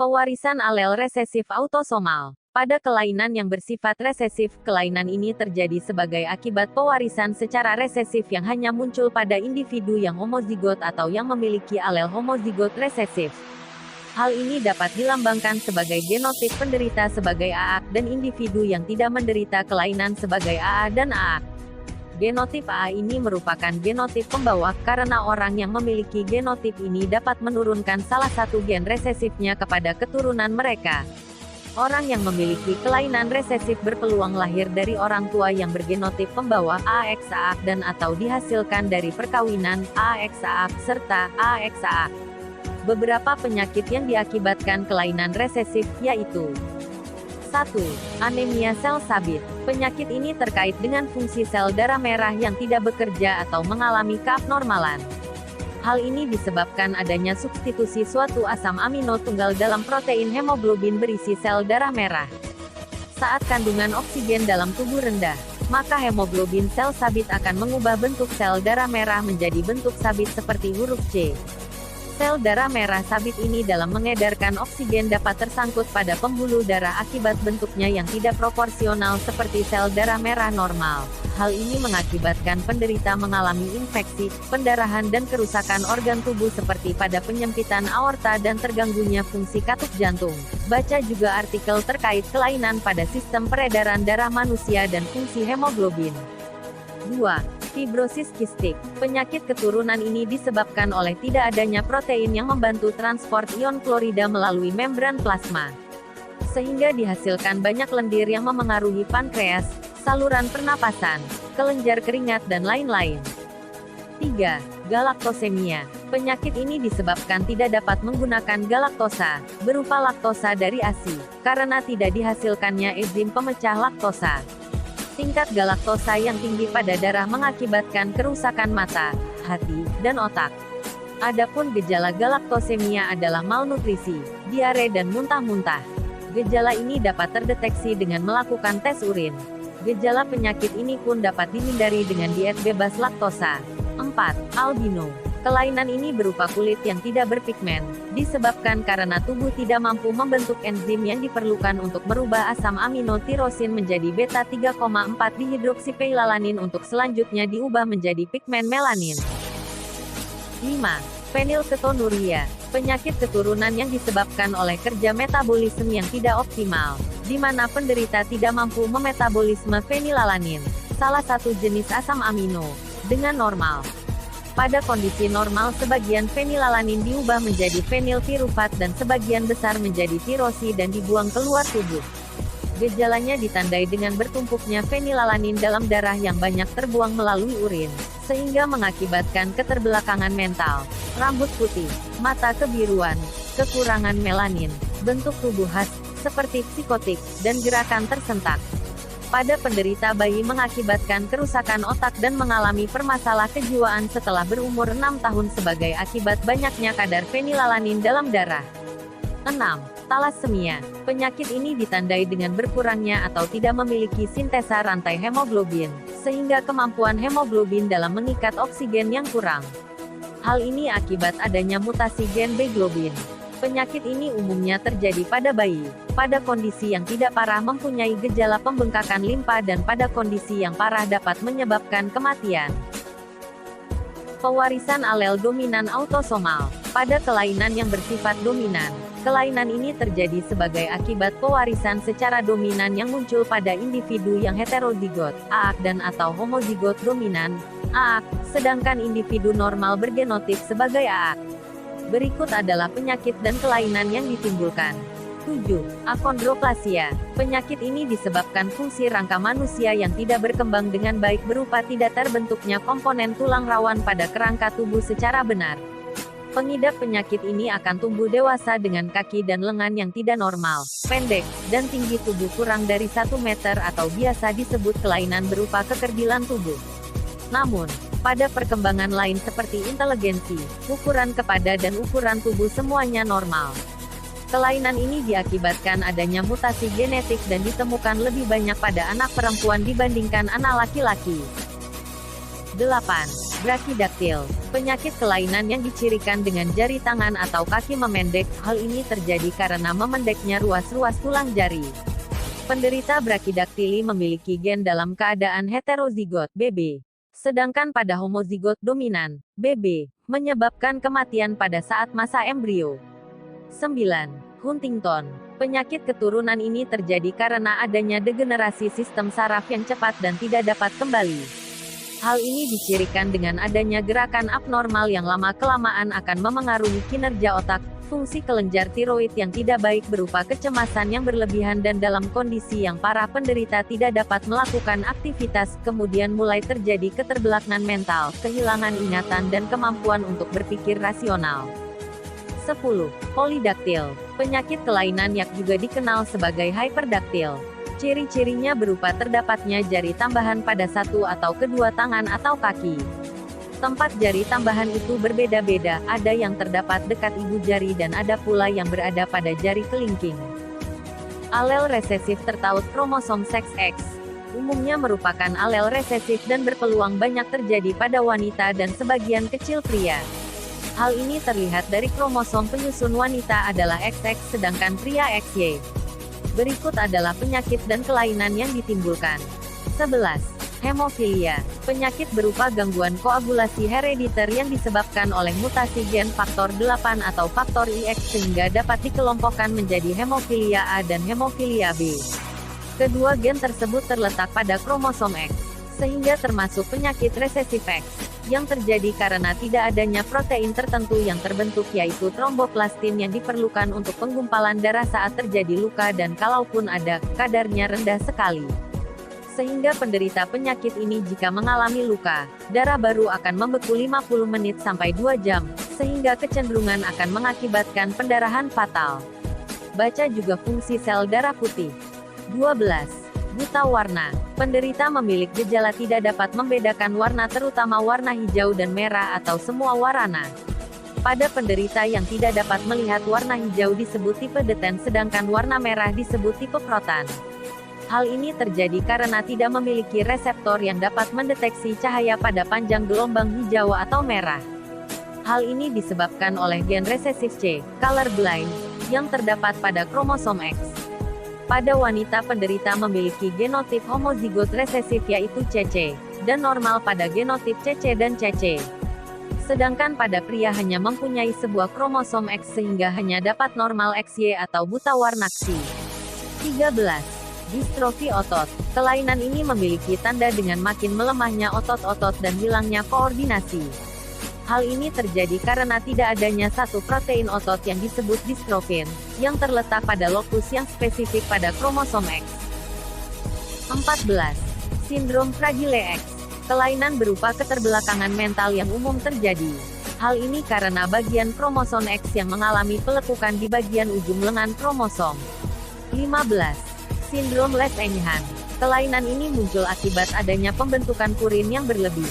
Pewarisan alel resesif autosomal. Pada kelainan yang bersifat resesif, kelainan ini terjadi sebagai akibat pewarisan secara resesif yang hanya muncul pada individu yang homozigot atau yang memiliki alel homozigot resesif. Hal ini dapat dilambangkan sebagai genotip penderita sebagai AA, dan individu yang tidak menderita kelainan sebagai AA dan AA. Genotip AA ini merupakan genotip pembawa, karena orang yang memiliki genotip ini dapat menurunkan salah satu gen resesifnya kepada keturunan mereka. Orang yang memiliki kelainan resesif berpeluang lahir dari orang tua yang bergenotip pembawa AXA dan atau dihasilkan dari perkawinan AXA serta AXA. Beberapa penyakit yang diakibatkan kelainan resesif yaitu 1. Anemia sel sabit. Penyakit ini terkait dengan fungsi sel darah merah yang tidak bekerja atau mengalami keabnormalan. Hal ini disebabkan adanya substitusi suatu asam amino tunggal dalam protein hemoglobin berisi sel darah merah. Saat kandungan oksigen dalam tubuh rendah, maka hemoglobin sel sabit akan mengubah bentuk sel darah merah menjadi bentuk sabit seperti huruf C. Sel darah merah sabit ini dalam mengedarkan oksigen dapat tersangkut pada pembuluh darah akibat bentuknya yang tidak proporsional seperti sel darah merah normal. Hal ini mengakibatkan penderita mengalami infeksi, pendarahan dan kerusakan organ tubuh seperti pada penyempitan aorta dan terganggunya fungsi katup jantung. Baca juga artikel terkait kelainan pada sistem peredaran darah manusia dan fungsi hemoglobin. 2. Fibrosis kistik. Penyakit keturunan ini disebabkan oleh tidak adanya protein yang membantu transport ion klorida melalui membran plasma. Sehingga dihasilkan banyak lendir yang memengaruhi pankreas, saluran pernapasan, kelenjar keringat dan lain-lain. 3. Galaktosemia. Penyakit ini disebabkan tidak dapat menggunakan galaktosa, berupa laktosa dari ASI, karena tidak dihasilkannya enzim pemecah laktosa. Tingkat galaktosa yang tinggi pada darah mengakibatkan kerusakan mata, hati, dan otak. Adapun gejala galaktosemia adalah malnutrisi, diare dan muntah-muntah. Gejala ini dapat terdeteksi dengan melakukan tes urin. Gejala penyakit ini pun dapat dihindari dengan diet bebas laktosa. 4. Albino. Kelainan ini berupa kulit yang tidak berpigmen, disebabkan karena tubuh tidak mampu membentuk enzim yang diperlukan untuk merubah asam amino tirosin menjadi beta 3,4 dihidroksiphenylalaniin untuk selanjutnya diubah menjadi pigmen melanin. 5. Fenilketonuria. Penyakit keturunan yang disebabkan oleh kerja metabolisme yang tidak optimal, di mana penderita tidak mampu memetabolisme fenilalanin, salah satu jenis asam amino, dengan normal. Pada kondisi normal sebagian fenilalanin diubah menjadi fenilpirufat dan sebagian besar menjadi tirosi dan dibuang keluar tubuh. Gejalanya ditandai dengan bertumpuknya fenilalanin dalam darah yang banyak terbuang melalui urin, sehingga mengakibatkan keterbelakangan mental, rambut putih, mata kebiruan, kekurangan melanin, bentuk tubuh khas, seperti psikotik, dan gerakan tersentak. Pada penderita bayi mengakibatkan kerusakan otak dan mengalami permasalahan kejiwaan setelah berumur 6 tahun sebagai akibat banyaknya kadar fenilalanin dalam darah. 6. Talasemia. Penyakit ini ditandai dengan berkurangnya atau tidak memiliki sintesa rantai hemoglobin, sehingga kemampuan hemoglobin dalam mengikat oksigen yang kurang. Hal ini akibat adanya mutasi gen B globin. Penyakit ini umumnya terjadi pada bayi, pada kondisi yang tidak parah mempunyai gejala pembengkakan limpa dan pada kondisi yang parah dapat menyebabkan kematian. Pewarisan alel dominan autosomal. Pada kelainan yang bersifat dominan, kelainan ini terjadi sebagai akibat pewarisan secara dominan yang muncul pada individu yang heterozigot, AA, dan atau homozigot dominan, AA, sedangkan individu normal bergenotip sebagai AA. Berikut adalah penyakit dan kelainan yang ditimbulkan. 7. Akondroplasia. Penyakit ini disebabkan fungsi rangka manusia yang tidak berkembang dengan baik berupa tidak terbentuknya komponen tulang rawan pada kerangka tubuh secara benar. Pengidap penyakit ini akan tumbuh dewasa dengan kaki dan lengan yang tidak normal, pendek, dan tinggi tubuh kurang dari 1 meter atau biasa disebut kelainan berupa kekerdilan tubuh. Namun, pada perkembangan lain seperti inteligensi, ukuran kepada dan ukuran tubuh semuanya normal. Kelainan ini diakibatkan adanya mutasi genetik dan ditemukan lebih banyak pada anak perempuan dibandingkan anak laki-laki. 8. Brachydactyl, penyakit kelainan yang dicirikan dengan jari tangan atau kaki memendek. Hal ini terjadi karena memendeknya ruas-ruas tulang jari. Penderita brachydactyly memiliki gen dalam keadaan heterozigot (BB). Sedangkan pada homozigot dominan (BB), menyebabkan kematian pada saat masa embrio. 9. Huntington. Penyakit keturunan ini terjadi karena adanya degenerasi sistem saraf yang cepat dan tidak dapat kembali. Hal ini dicirikan dengan adanya gerakan abnormal yang lama-kelamaan akan memengaruhi kinerja otak, fungsi kelenjar tiroid yang tidak baik berupa kecemasan yang berlebihan dan dalam kondisi yang parah penderita tidak dapat melakukan aktivitas, kemudian mulai terjadi keterbelakangan mental, kehilangan ingatan dan kemampuan untuk berpikir rasional. 10. Polydactyl. Penyakit kelainan yang juga dikenal sebagai hyperdactyl. Ciri-cirinya berupa terdapatnya jari tambahan pada satu atau kedua tangan atau kaki. Tempat jari tambahan itu berbeda-beda, ada yang terdapat dekat ibu jari dan ada pula yang berada pada jari kelingking. Alel resesif tertaut kromosom seks X. Umumnya merupakan alel resesif dan berpeluang banyak terjadi pada wanita dan sebagian kecil pria. Hal ini terlihat dari kromosom penyusun wanita adalah XX sedangkan pria XY. Berikut adalah penyakit dan kelainan yang ditimbulkan. 11. Hemofilia, penyakit berupa gangguan koagulasi herediter yang disebabkan oleh mutasi gen faktor 8 atau faktor IX sehingga dapat dikelompokkan menjadi hemofilia A dan hemofilia B. Kedua gen tersebut terletak pada kromosom X, sehingga termasuk penyakit resesif X, yang terjadi karena tidak adanya protein tertentu yang terbentuk yaitu tromboplastin yang diperlukan untuk penggumpalan darah saat terjadi luka dan kalaupun ada, kadarnya rendah sekali. Sehingga penderita penyakit ini jika mengalami luka, darah baru akan membeku 50 menit sampai 2 jam, sehingga kecenderungan akan mengakibatkan pendarahan fatal. Baca juga fungsi sel darah putih. 12. Buta warna. Penderita memiliki gejala tidak dapat membedakan warna terutama warna hijau dan merah atau semua warna. Pada penderita yang tidak dapat melihat warna hijau disebut tipe deten sedangkan warna merah disebut tipe protan. Hal ini terjadi karena tidak memiliki reseptor yang dapat mendeteksi cahaya pada panjang gelombang hijau atau merah. Hal ini disebabkan oleh gen resesif C, colorblind, yang terdapat pada kromosom X. Pada wanita penderita memiliki genotip homozigot resesif yaitu CC, dan normal pada genotip CC dan CC. Sedangkan pada pria hanya mempunyai sebuah kromosom X sehingga hanya dapat normal XY atau buta warna Xy. 13. Distrofi otot. Kelainan ini memiliki tanda dengan makin melemahnya otot-otot dan hilangnya koordinasi. Hal ini terjadi karena tidak adanya satu protein otot yang disebut distrofin, yang terletak pada lokus yang spesifik pada kromosom X. 14. Sindrom Fragile X. Kelainan berupa keterbelakangan mental yang umum terjadi. Hal ini karena bagian kromosom X yang mengalami pelekukan di bagian ujung lengan kromosom. 15. Sindrom Les-Enghan. Kelainan ini muncul akibat adanya pembentukan purin yang berlebih,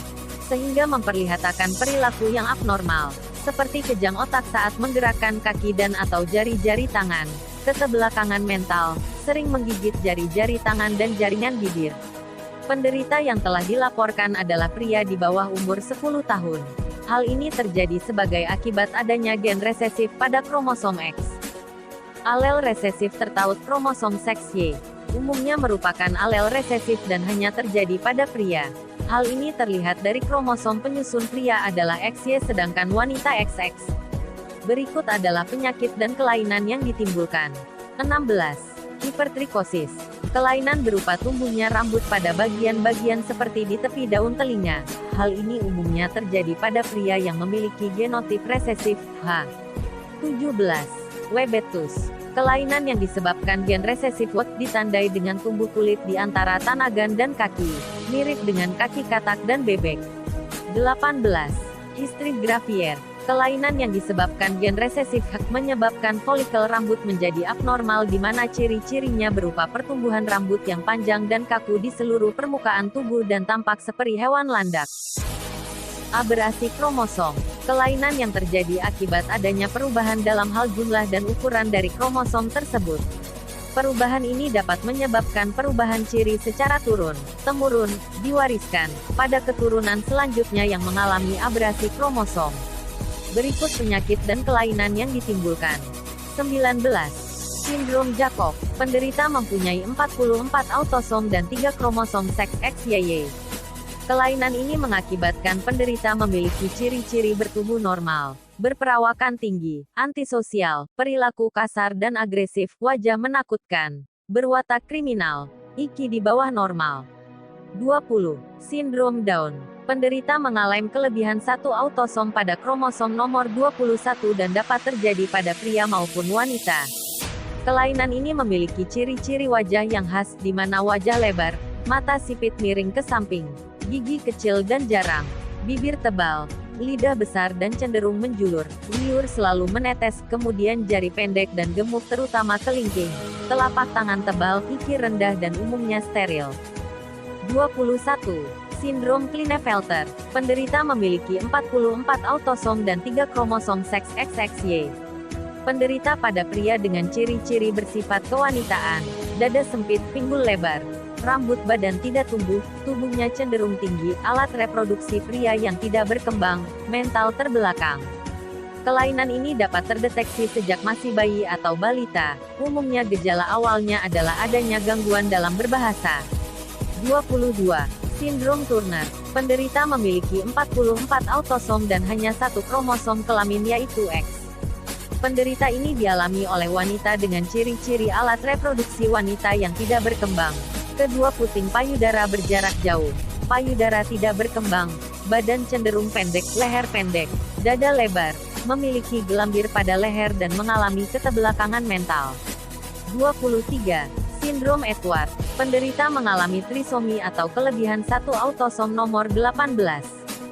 sehingga memperlihatkan perilaku yang abnormal, seperti kejang otak saat menggerakkan kaki dan atau jari-jari tangan, keterbelakangan mental, sering menggigit jari-jari tangan dan jaringan bibir. Penderita yang telah dilaporkan adalah pria di bawah umur 10 tahun. Hal ini terjadi sebagai akibat adanya gen resesif pada kromosom X. Alel resesif tertaut kromosom seks Y, umumnya merupakan alel resesif dan hanya terjadi pada pria. Hal ini terlihat dari kromosom penyusun pria adalah XY sedangkan wanita XX. Berikut adalah penyakit dan kelainan yang ditimbulkan. 16. Hipertrikosis. Kelainan berupa tumbuhnya rambut pada bagian-bagian seperti di tepi daun telinga. Hal ini umumnya terjadi pada pria yang memiliki genotip resesif H. 17. Webetus. Kelainan yang disebabkan gen resesif WT ditandai dengan tumbuh kulit di antara tanagan dan kaki, mirip dengan kaki katak dan bebek. 18. Hysterid gravier. Kelainan yang disebabkan gen resesif H menyebabkan folikel rambut menjadi abnormal di mana ciri-cirinya berupa pertumbuhan rambut yang panjang dan kaku di seluruh permukaan tubuh dan tampak seperti hewan landak. Aberasi kromosom. Kelainan yang terjadi akibat adanya perubahan dalam hal jumlah dan ukuran dari kromosom tersebut. Perubahan ini dapat menyebabkan perubahan ciri secara turun-temurun, diwariskan, pada keturunan selanjutnya yang mengalami abrasi kromosom. Berikut penyakit dan kelainan yang ditimbulkan. 19. Sindrom Jakob. Penderita mempunyai 44 autosom dan 3 kromosom seks XYY. Kelainan ini mengakibatkan penderita memiliki ciri-ciri bertubuh normal, berperawakan tinggi, antisosial, perilaku kasar dan agresif, wajah menakutkan, berwatak kriminal, IQ di bawah normal. 20. Sindrom Down. Penderita mengalami kelebihan satu autosom pada kromosom nomor 21 dan dapat terjadi pada pria maupun wanita. Kelainan ini memiliki ciri-ciri wajah yang khas di mana wajah lebar, mata sipit miring ke samping, gigi kecil dan jarang, bibir tebal, lidah besar dan cenderung menjulur, liur selalu menetes, kemudian jari pendek dan gemuk terutama kelingking, telapak tangan tebal, IQ rendah dan umumnya steril. 21. Sindrom Klinefelter. Penderita memiliki 44 autosom dan 3 kromosom seks XXY. Penderita pada pria dengan ciri-ciri bersifat kewanitaan, dada sempit, pinggul lebar, rambut badan tidak tumbuh, tubuhnya cenderung tinggi, alat reproduksi pria yang tidak berkembang, mental terbelakang. Kelainan ini dapat terdeteksi sejak masih bayi atau balita. Umumnya gejala awalnya adalah adanya gangguan dalam berbahasa. 22. Sindrom Turner. Penderita memiliki 44 autosom dan hanya satu kromosom kelamin yaitu X. Penderita ini dialami oleh wanita dengan ciri-ciri alat reproduksi wanita yang tidak berkembang. Kedua puting payudara berjarak jauh, payudara tidak berkembang, badan cenderung pendek, leher pendek, dada lebar, memiliki gelambir pada leher dan mengalami keterbelakangan mental. 23. Sindrom Edward. Penderita mengalami trisomi atau kelebihan satu autosom nomor 18.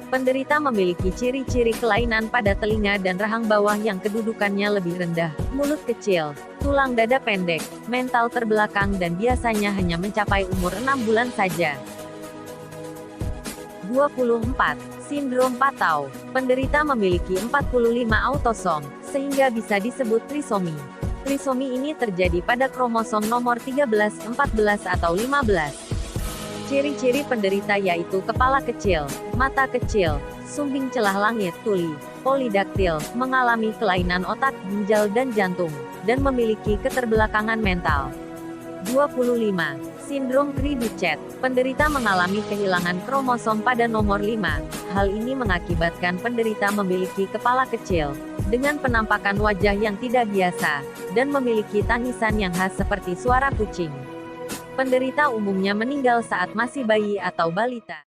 Penderita memiliki ciri-ciri kelainan pada telinga dan rahang bawah yang kedudukannya lebih rendah, mulut kecil, tulang dada pendek, mental terbelakang dan biasanya hanya mencapai umur 6 bulan saja. 24. Sindrom Patau. Penderita memiliki 45 autosom, sehingga bisa disebut trisomi. Trisomi ini terjadi pada kromosom nomor 13, 14 atau 15. Ciri-ciri penderita yaitu kepala kecil, mata kecil, sumbing celah langit, tuli, polidaktil, mengalami kelainan otak, ginjal dan jantung, dan memiliki keterbelakangan mental. 25. Sindrom Cri-du-Chat. Penderita mengalami kehilangan kromosom pada nomor 5. Hal ini mengakibatkan penderita memiliki kepala kecil, dengan penampakan wajah yang tidak biasa, dan memiliki tangisan yang khas seperti suara kucing. Penderita umumnya meninggal saat masih bayi atau balita.